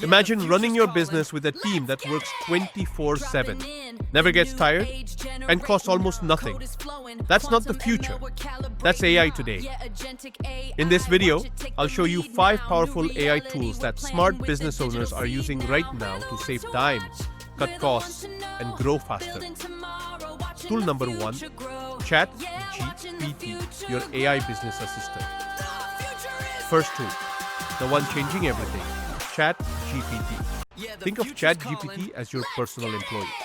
Imagine running your business with a team that works 24/7, never gets tired, and costs almost nothing. That's not the future. That's AI today. In this video, I'll show you 5 powerful AI tools that smart business owners are using right now to save time, cut costs, and grow faster. Tool number 1, ChatGPT, your AI business assistant. First tool, the one changing everything, ChatGPT. Think of ChatGPT as your personal employee.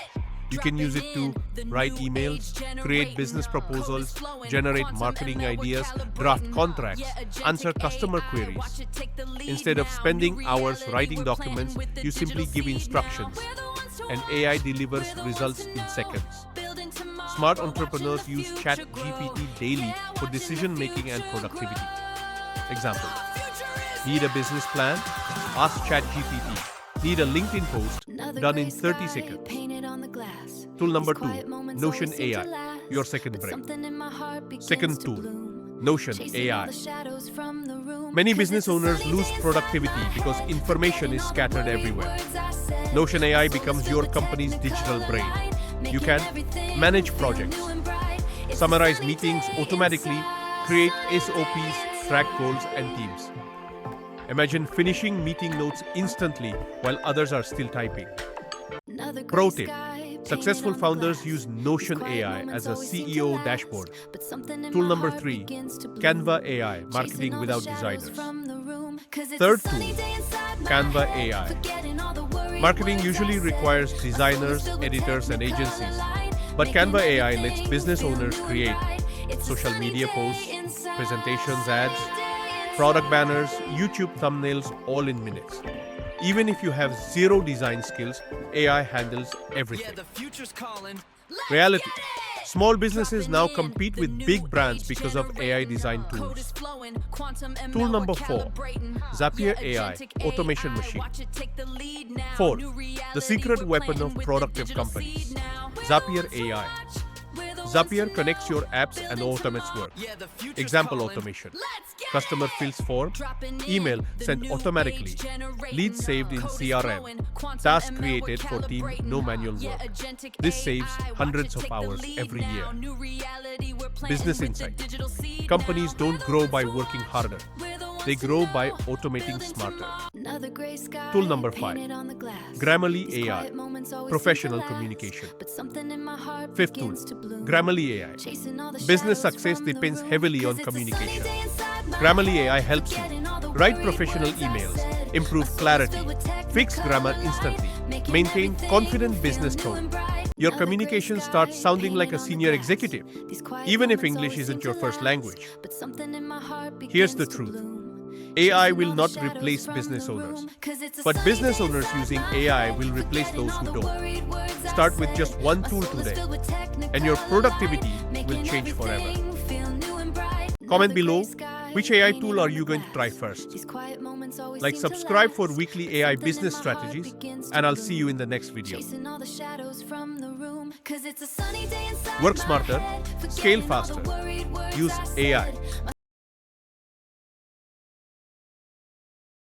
You can use it to write emails, create business proposals, generate marketing ideas, draft contracts, answer customer queries. Instead of spending hours writing documents, you simply give instructions, and AI delivers results in seconds. Smart entrepreneurs use ChatGPT daily for decision-making and productivity. Example: need a business plan? Ask ChatGPT. Need a LinkedIn post? Done in 30 seconds. Tool number 2, Notion AI, your second brain. Second tool, Notion AI. Many business owners lose productivity because information is scattered everywhere. Notion AI becomes your company's digital brain. You can manage projects, summarize meetings automatically, create SOPs, track goals and teams. Imagine finishing meeting notes instantly while others are still typing. Pro tip: successful founders use Notion AI as a CEO dashboard. Tool number 3, Canva AI, marketing without designers. Third tool, Canva AI. Marketing usually requires designers, editors, and agencies. But Canva AI lets business owners create social media posts, presentations, ads, product banners, YouTube thumbnails, all in minutes. Even if you have zero design skills, AI handles everything. Reality: small businesses now compete with big brands because of AI design tools. Tool number 4, Zapier AI, automation machine. 4, the secret weapon of productive companies, Zapier AI. Zapier connects your apps and automates work. Example automation: customer fills form, email sent automatically, leads saved in CRM, tasks created for team, no manual work. This saves hundreds of hours every year. Business insight: companies don't grow by working harder. They grow by automating smarter. Tool number 5, Grammarly AI, professional communication. Fifth tool, Grammarly AI. Business success depends heavily on communication. Grammarly AI helps you write professional emails, improve clarity, fix grammar instantly, maintain confident business tone. Your communication starts sounding like a senior executive, even if English isn't your first language. Here's the truth: AI will not replace business owners, but business owners using AI will replace those who don't. Start with just one tool today, and your productivity will change forever. Comment below, which AI tool are you going to try first? Like, subscribe for weekly AI business strategies, and I'll see you in the next video. Work smarter, scale faster, use AI.